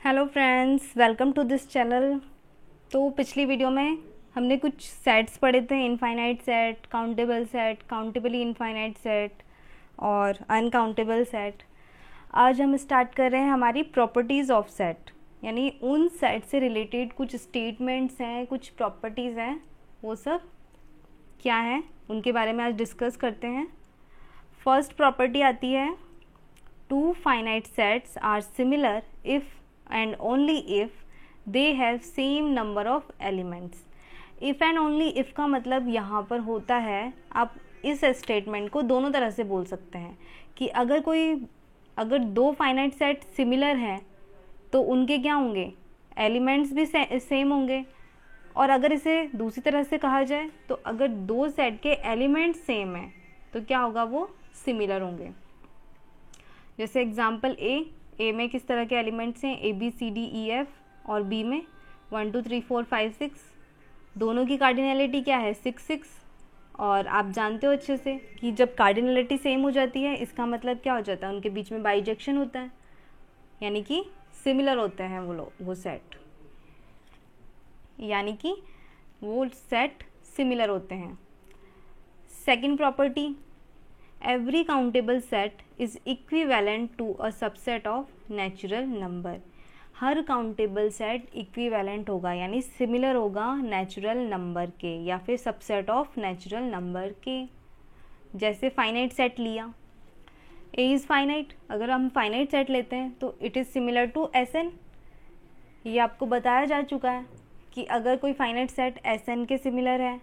Hello friends, welcome to this channel. तो पिछली video में हमने कुछ सेट्स पढ़े थे, infinite set, countable set, countably infinite set और अनकाउंटेबल सेट। आज हम स्टार्ट कर रहे हैं हमारी प्रॉपर्टीज़ ऑफ सेट, यानी उन सेट से रिलेटेड कुछ स्टेटमेंट्स हैं, कुछ प्रॉपर्टीज़ हैं, वो सब क्या हैं उनके बारे में आज डिस्कस करते हैं। फर्स्ट प्रॉपर्टी आती है, two finite sets are similar if and only if they have same number of elements। if and only if का मतलब यहाँ पर होता है, आप इस स्टेटमेंट को दोनों तरह से बोल सकते हैं कि अगर दो फाइनाइट सेट सिमिलर हैं तो उनके क्या होंगे, एलिमेंट्स भी सेम होंगे। और अगर इसे दूसरी तरह से कहा जाए तो अगर दो सेट के एलिमेंट्स सेम हैं तो क्या होगा, वो सिमिलर होंगे। जैसे एग्जाम्पल ए में किस तरह के एलिमेंट्स हैं, A B C D E F, और बी में 1 2 3 4 5 6। दोनों की कार्डिनलिटी क्या है, 6 6। और आप जानते हो अच्छे से कि जब कार्डिनलिटी सेम हो जाती है इसका मतलब क्या हो जाता है, उनके बीच में बाइजेक्शन होता है, यानी कि सिमिलर होते हैं वो सेट, यानी कि वो सेट सिमिलर होते हैं। Second property, every countable set is equivalent to a subset of natural number। Her countable set equivalent होगा, यानी सिमिलर होगा नेचुरल नंबर के या फिर सबसेट ऑफ नेचुरल नंबर के। जैसे फाइनाइट सेट लिया, ए इज़ फाइनाइट, अगर हम फाइनाइट सेट लेते हैं तो it is similar to S N. ये आपको बताया जा चुका है कि अगर कोई फाइनाइट सेट एस एन के सिमिलर है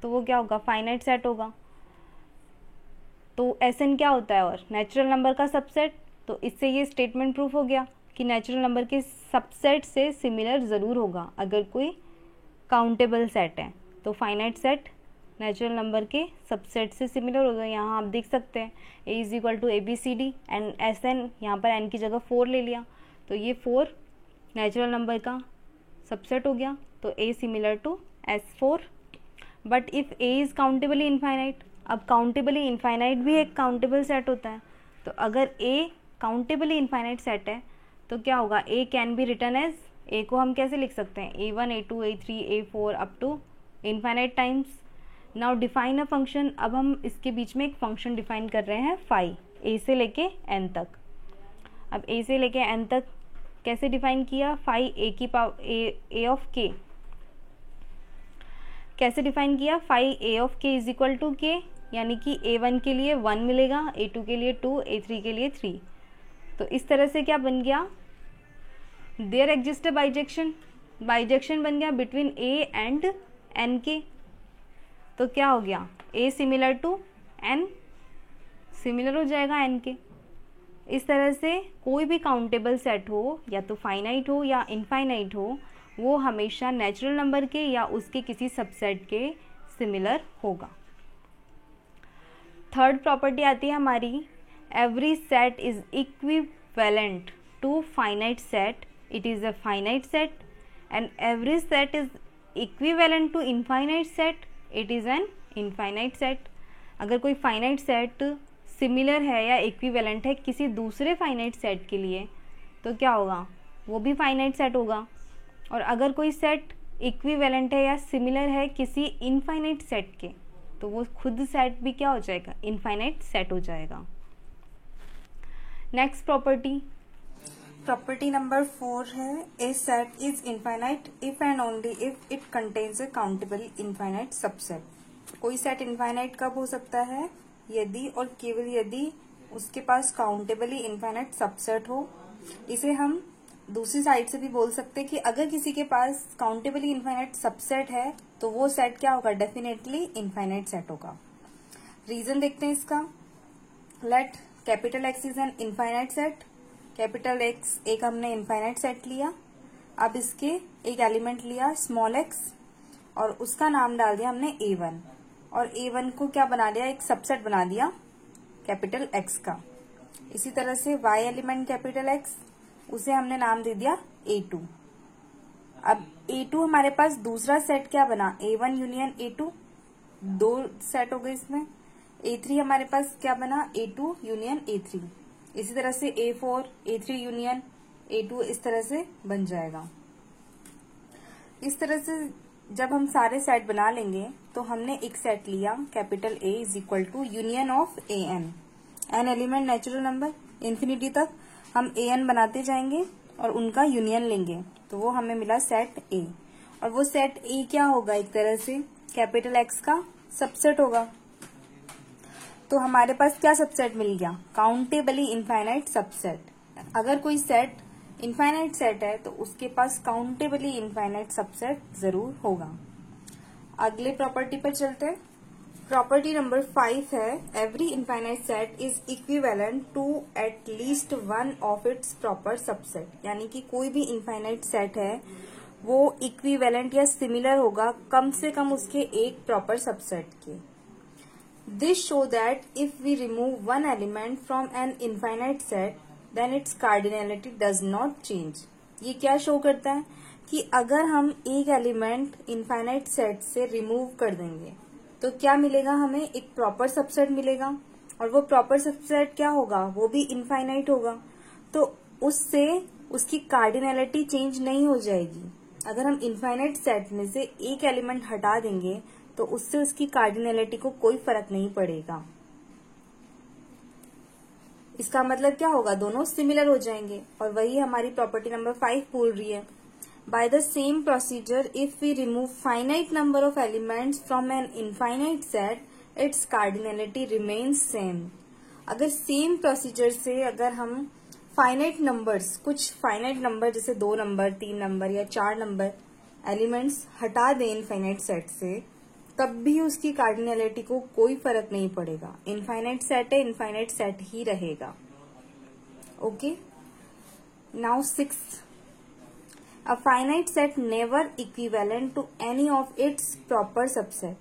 तो वो क्या होगा, फाइनाइट सेट होगा। तो एस एन क्या होता है, और नेचुरल नंबर का सबसेट। तो इससे ये स्टेटमेंट प्रूफ हो गया कि नेचुरल नंबर के सबसेट से सिमिलर ज़रूर होगा अगर कोई काउंटेबल सेट है। तो फाइनाइट सेट नेचुरल नंबर के सबसेट से सिमिलर होगा। यहाँ आप देख सकते हैं A is equal to A B C D and S N, यहाँ पर एन की जगह 4 ले लिया तो ये 4 नेचुरल नंबर का सबसेट हो गया। तो A similar to S4। But if A is countably infinite, अब काउंटेबली इनफाइनाइट भी एक काउंटेबल सेट होता है। तो अगर ए काउंटेबली इनफाइनाइट सेट है तो क्या होगा, ए कैन बी रिटन एज, ए को हम कैसे लिख सकते हैं, A1 A2 A3 A4 up to infinite times. Now define a function. अब हम इसके बीच में एक फंक्शन डिफाइन कर रहे हैं फाई, ए से लेके एन तक। अब ए से लेके एन तक कैसे डिफाइन किया, फाई ए की पावर ए ऑफ के कैसे डिफाइन किया, फाई ए ऑफ के इज इक्वल टू के, यानी कि A1 के लिए 1 मिलेगा, A2 के लिए 2, A3 के लिए 3। तो इस तरह से क्या बन गया, देयर एग्जिस्ट बाइजेक्शन, बाइजेक्शन बन गया बिटवीन A एंड N के। तो क्या हो गया, A similar to N, similar हो जाएगा N के। इस तरह से कोई भी काउंटेबल सेट हो, या तो फाइनाइट हो या इनफाइनाइट हो, वो हमेशा नेचुरल नंबर के या उसके किसी सबसेट के सिमिलर होगा। थर्ड प्रॉपर्टी आती है हमारी, every set is equivalent to finite set, it is a finite set. And every set is equivalent to infinite set, it is an infinite set. अगर कोई फाइनाइट सेट सिमिलर है या equivalent है किसी दूसरे फाइनाइट सेट के लिए तो क्या होगा, वो भी फाइनाइट सेट होगा। और अगर कोई सेट इक्विवेलेंट है या सिमिलर है किसी इनफाइनाइट सेट के तो वो खुद सेट भी क्या हो जाएगा, इनफाइनाइट सेट हो जाएगा। नेक्स्ट प्रॉपर्टी नंबर 4 है, a set is infinite if and only if it contains a countable infinite subset. कोई सेट इनफाइनाइट कब हो सकता है, यदि और केवल यदि उसके पास काउंटेबली इनफाइनाइट सबसेट हो। इसे हम दूसरी साइड से भी बोल सकते हैं कि अगर किसी के पास काउंटेबली इनफाइनाइट सबसेट है तो वो सेट क्या होगा, डेफिनेटली इनफाइनाइट सेट होगा। रीजन देखते हैं इसका। Let capital x is an infinite set, capital x एक हमने इनफाइनाइट सेट लिया। अब इसके एक एलिमेंट लिया स्मॉल एक्स और उसका नाम डाल दिया हमने A1, और A1 को क्या बना लिया, एक सबसेट बना दिया कैपिटल एक्स का। इसी तरह से Y एलिमेंट कैपिटल एक्स, उसे हमने नाम दे दिया A2। अब A2 हमारे पास दूसरा सेट क्या बना, A1 यूनियन A2, 2 सेट हो गए इसमें। A3 हमारे पास क्या बना, A2 यूनियन A3। इसी तरह से A4 A3 यूनियन A2 इस तरह से बन जाएगा। इस तरह से जब हम सारे सेट बना लेंगे तो हमने एक सेट लिया capital A is equal to union of N element natural number, infinity तक हम an बनाते जाएंगे और उनका यूनियन लेंगे, तो वो हमें मिला सेट A। और वो सेट A क्या होगा, एक तरह से कैपिटल X का सबसेट होगा। तो हमारे पास क्या सबसेट मिल गया, काउंटेबली इनफाइनाइट सबसेट। अगर कोई सेट इनफाइनाइट सेट है तो उसके पास काउंटेबली इनफाइनाइट सबसेट जरूर होगा। अगले प्रॉपर्टी पर चलते हैं। प्रॉपर्टी नंबर 5 है, every infinite set is equivalent to at least one of its proper subset. यानी कि कोई भी इनफाइनाइट सेट है वो इक्विवेलेंट या सिमिलर होगा कम से कम उसके एक प्रॉपर सबसेट के। This show that if we remove one element from an infinite set then its cardinality does not change. ये क्या शो करता है कि अगर हम एक एलिमेंट इनफाइनाइट सेट से रिमूव कर देंगे तो क्या मिलेगा, हमें एक प्रॉपर सबसेट मिलेगा। और वो प्रॉपर सबसेट क्या होगा, वो भी इनफाइनाइट होगा, तो उससे उसकी कार्डिनैलिटी चेंज नहीं हो जाएगी। अगर हम इनफाइनाइट सेट में से एक एलिमेंट हटा देंगे तो उससे उसकी कार्डिनैलिटी को कोई फर्क नहीं पड़ेगा। इसका मतलब क्या होगा, दोनों सिमिलर हो जाएंगे। और वही हमारी प्रॉपर्टी नंबर 5 बोल रही है, by the same procedure if we remove finite number of elements from an infinite set its cardinality remains same. अगर सेम प्रोसीजर से अगर हम फाइनाइट नंबर्स, कुछ फाइनाइट नंबर जैसे 2 नंबर 3 नंबर या 4 नंबर एलिमेंट्स हटा दें इनफाइनाइट सेट से, तब भी उसकी कार्डिनैलिटी को कोई फर्क नहीं पड़ेगा। इनफाइनाइट सेट है, इनफाइनाइट सेट ही रहेगा। Okay, now 6, a finite set never equivalent to any of its proper subset.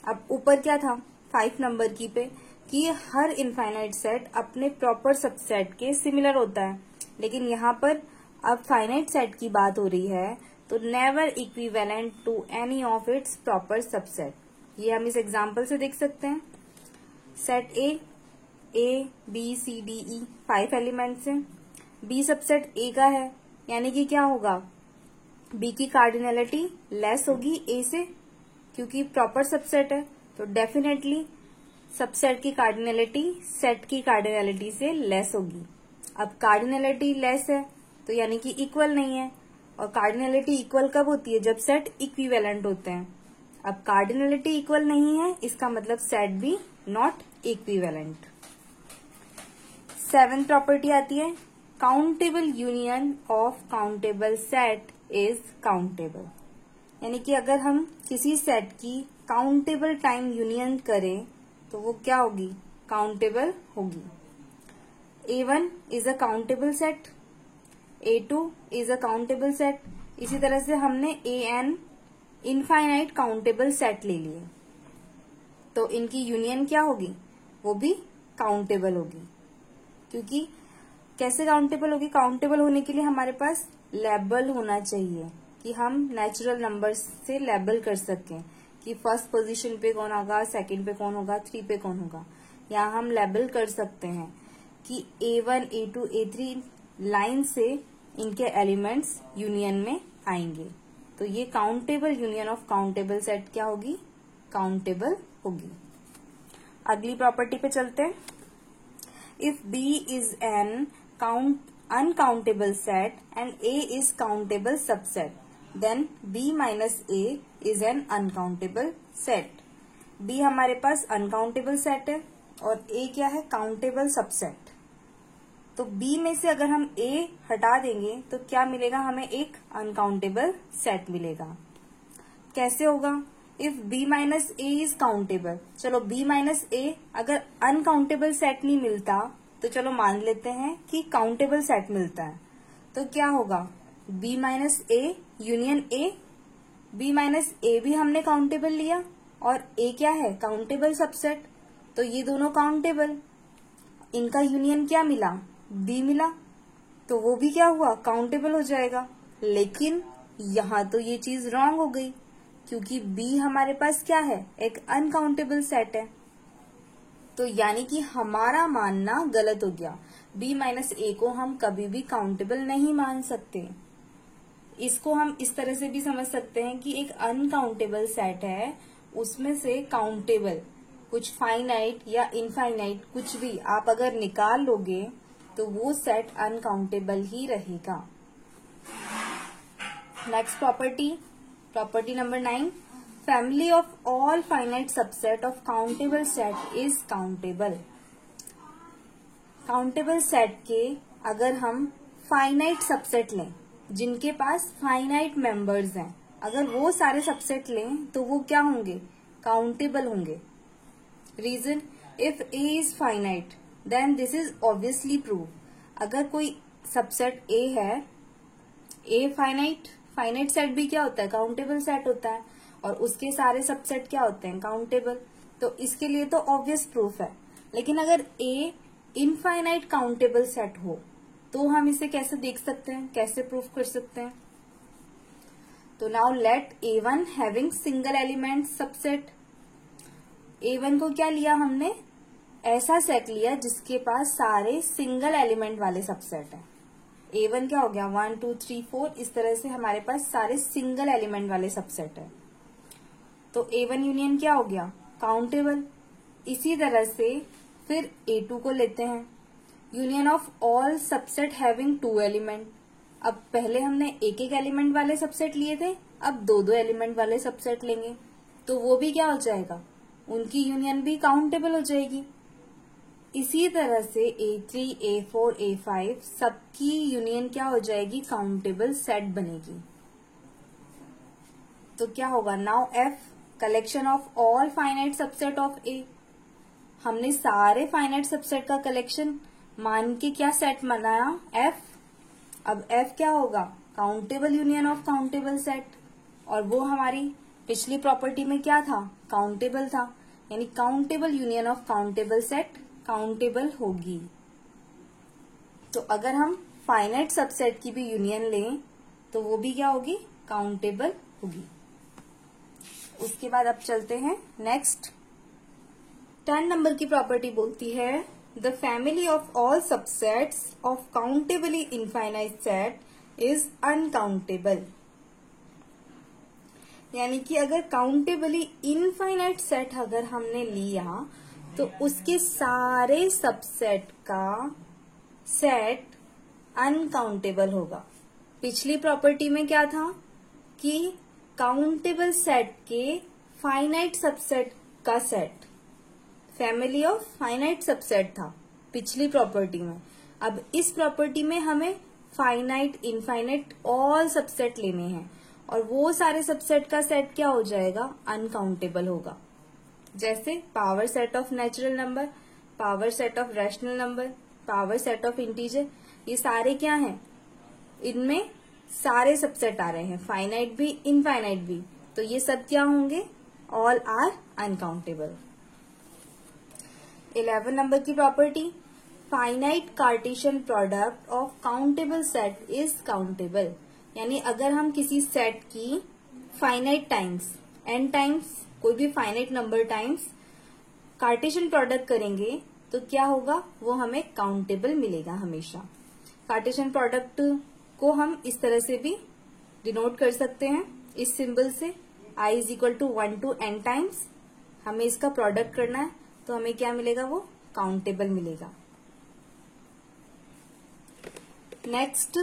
अब ऊपर क्या था 5 नंबर की पे कि हर इनफाइनाइट सेट अपने प्रॉपर सबसेट के सिमिलर होता है, लेकिन यहाँ पर अब फाइनाइट सेट की बात हो रही है तो never equivalent to any of its proper subset. ये हम इस एग्जांपल से देख सकते हैं। Set A B C D E 5 elements हैं। बी सबसेट ए का है, यानी कि क्या होगा, बी की कार्डिनैलिटी लेस होगी ए से, क्योंकि प्रॉपर सबसेट है तो डेफिनेटली सबसेट की कार्डिनैलिटी सेट की कार्डिनैलिटी से लेस होगी। अब कार्डिनैलिटी लेस है तो यानी कि इक्वल नहीं है, और कार्डिनैलिटी इक्वल कब होती है, जब सेट इक्विवेलेंट होते हैं। अब कार्डिनैलिटी इक्वल नहीं है, इसका मतलब सेट भी नॉट इक्विवेलेंट। 7th प्रॉपर्टी आती है, countable union of countable set is countable. यानी कि अगर हम किसी सेट की काउंटेबल टाइम यूनियन करें तो वो क्या होगी, काउंटेबल होगी। A1 is a countable set, A2 is a countable set. इसी तरह से हमने AN इनफाइनाइट काउंटेबल सेट ले लिए, तो इनकी यूनियन क्या होगी, वो भी काउंटेबल होगी। क्योंकि कैसे काउंटेबल होगी, काउंटेबल होने के लिए हमारे पास लेबल होना चाहिए कि हम नेचुरल नंबर्स से लेबल कर सकें कि फर्स्ट पोजीशन पे कौन होगा, सेकंड पे कौन होगा, 3 पे कौन होगा। यहाँ हम लेबल कर सकते हैं कि A1 A2 A3 लाइन से इनके एलिमेंट्स यूनियन में आएंगे, तो ये countable union of countable set क्या होगी, काउंटेबल होगी। अगली प्रॉपर्टी पे चलते हैं। If B is an uncountable set and A is countable subset then B minus A is an uncountable set. B हमारे पास अनकाउंटेबल सेट है और A क्या है, काउंटेबल सबसेट। तो B में से अगर हम A हटा देंगे तो क्या मिलेगा, हमें एक अनकाउंटेबल सेट मिलेगा। कैसे होगा, if B minus A is countable. चलो B माइनस A अगर अनकाउंटेबल सेट नहीं मिलता तो चलो मान लेते हैं कि काउंटेबल सेट मिलता है, तो क्या होगा, B minus A union A। B minus A भी हमने काउंटेबल लिया और A क्या है, काउंटेबल सबसेट, तो ये दोनों काउंटेबल, इनका यूनियन क्या मिला, B मिला, तो वो भी क्या हुआ, काउंटेबल हो जाएगा। लेकिन यहाँ तो ये चीज रॉन्ग हो गई, क्योंकि B हमारे पास क्या है, एक अनकाउंटेबल सेट है। तो यानी कि हमारा मानना गलत हो गया। बी माइनस ए को हम कभी भी काउंटेबल नहीं मान सकते। इसको हम इस तरह से भी समझ सकते हैं कि एक अनकाउंटेबल सेट है, उसमें से काउंटेबल कुछ फाइनाइट या इनफाइनाइट कुछ भी आप अगर निकाल लोगे तो वो सेट अनकाउंटेबल ही रहेगा। Next property number 9, family of all finite subset of countable set is countable. Countable set के अगर हम फाइनाइट सबसेट लें जिनके पास फाइनाइट मेंबर्स हैं, अगर वो सारे सबसेट लें तो वो क्या होंगे, काउंटेबल होंगे। Reason, if A is finite then this is obviously prove. अगर कोई सबसेट ए है, ए फाइनाइट सेट भी क्या होता है, काउंटेबल सेट होता है, और उसके सारे सबसेट क्या होते हैं, काउंटेबल। तो इसके लिए तो ऑब्वियस प्रूफ है। लेकिन अगर ए इनफाइनाइट काउंटेबल सेट हो तो हम इसे कैसे देख सकते हैं, कैसे प्रूफ कर सकते हैं। तो now let A1 having single element subset. A1 को क्या लिया हमने, ऐसा सेट लिया जिसके पास सारे सिंगल एलिमेंट वाले सबसेट हैं। A1 क्या हो गया, 1 2 3 4, इस तरह से हमारे पास सारे सिंगल एलिमेंट वाले सबसेट है। तो A1 यूनियन क्या हो गया, काउंटेबल। इसी तरह से फिर A2 को लेते हैं, union of all subset having 2 element. अब पहले हमने एक एक एलिमेंट वाले सबसेट लिए थे, अब दो दो एलिमेंट वाले सबसेट लेंगे तो वो भी क्या हो जाएगा, उनकी यूनियन भी काउंटेबल हो जाएगी। इसी तरह से A3, A4, A5 सबकी यूनियन क्या हो जाएगी, काउंटेबल सेट बनेगी। तो क्या होगा, now F collection of all finite subset of A। हमने सारे फाइनाइट सबसेट का कलेक्शन मान के क्या सेट बनाया, F। अब F क्या होगा, countable union of countable set, और वो हमारी पिछली प्रॉपर्टी में क्या था, काउंटेबल था, यानी countable union of countable set countable होगी। तो अगर हम फाइनाइट सबसेट की भी यूनियन लें तो वो भी क्या होगी, काउंटेबल होगी। उसके बाद अब चलते हैं नेक्स्ट। 10 नंबर की प्रॉपर्टी बोलती है the family of all subsets of countably infinite set is uncountable. यानी कि अगर काउंटेबली इनफाइनाइट सेट अगर हमने लिया तो उसके सारे सबसेट का सेट अनकाउंटेबल होगा। पिछली प्रॉपर्टी में क्या था कि काउंटेबल सेट के फाइनाइट सबसेट का set, family of finite subset था पिछली प्रॉपर्टी में। अब इस प्रॉपर्टी में हमें फाइनाइट, इनफाइनाइट ऑल सबसेट लेने हैं और वो सारे सबसेट का सेट क्या हो जाएगा, अनकाउंटेबल होगा। जैसे power set of natural number, power set of rational number, power set of integer, ये सारे क्या हैं, इनमें सारे सबसेट आ रहे हैं, फाइनाइट भी इनफाइनाइट भी, तो ये सब क्या होंगे, ऑल आर अनकाउंटेबल। 11 नंबर की property, finite Cartesian product of countable set is countable. यानी अगर हम किसी सेट की फाइनाइट टाइम्स, n टाइम्स कोई भी finite number times Cartesian product करेंगे तो क्या होगा, वो हमें काउंटेबल मिलेगा हमेशा। कार्टेशियन प्रोडक्ट को हम इस तरह से भी डिनोट कर सकते हैं, इस सिंबल से, I is equal to 1 to n times. हमें इसका प्रोडक्ट करना है तो हमें क्या मिलेगा, वो काउंटेबल मिलेगा। Next,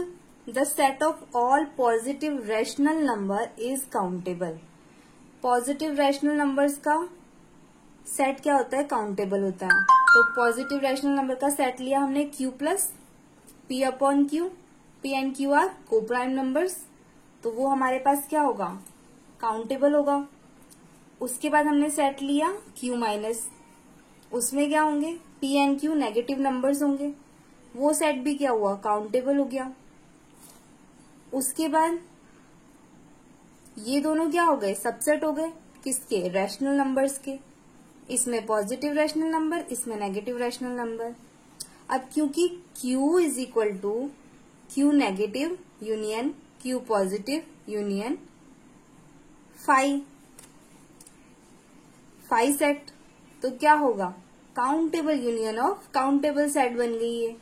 the set of all positive rational number is countable. Positive rational numbers का सेट क्या होता है, काउंटेबल होता है। तो पॉजिटिव रैशनल नंबर का सेट लिया हमने Q plus P upon Q, P and Q are coprime numbers, तो वो हमारे पास क्या होगा, काउंटेबल होगा। उसके बाद हमने सेट लिया Q माइनस, उसमें क्या होंगे, P and Q negative numbers होंगे, वो सेट भी क्या हुआ, काउंटेबल हो गया। उसके बाद ये दोनों क्या हो गए, सबसेट हो गए, किसके, रैशनल नंबर्स के। इसमें पॉजिटिव रैशनल नंबर, इसमें नेगेटिव रैशनल नंबर। अब क्योंकि Q is equal to Q negative union Q positive union phi set, तो क्या होगा, countable union of countable set बन गई है।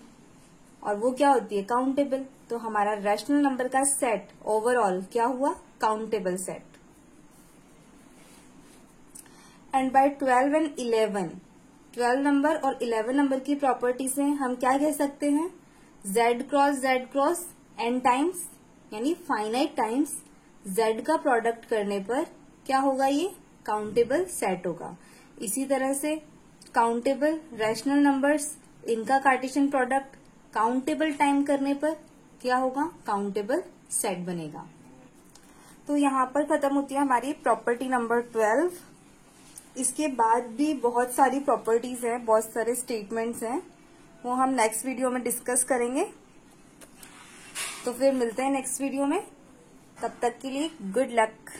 और वो क्या होती है, काउंटेबल। तो हमारा रैशनल नंबर का सेट ओवरऑल क्या हुआ, countable set. And by 12 and 11, 12 number और 11 नंबर की प्रॉपर्टी से हम क्या कह सकते हैं, z क्रॉस n टाइम्स, यानी फाइनाइट टाइम्स z का प्रोडक्ट करने पर क्या होगा, ये काउंटेबल सेट होगा। इसी तरह से काउंटेबल रैशनल नंबर्स, इनका कार्टेशियन प्रोडक्ट काउंटेबल टाइम करने पर क्या होगा, काउंटेबल सेट बनेगा। तो यहाँ पर खत्म होती है हमारी प्रॉपर्टी नंबर 12। इसके बाद भी बहुत सारी प्रॉपर्टीज हैं, बहुत सारे स्टेटमेंट्स हैं, वो हम नेक्स्ट वीडियो में डिस्कस करेंगे। तो फिर मिलते हैं नेक्स्ट वीडियो में, तब तक के लिए गुड लक।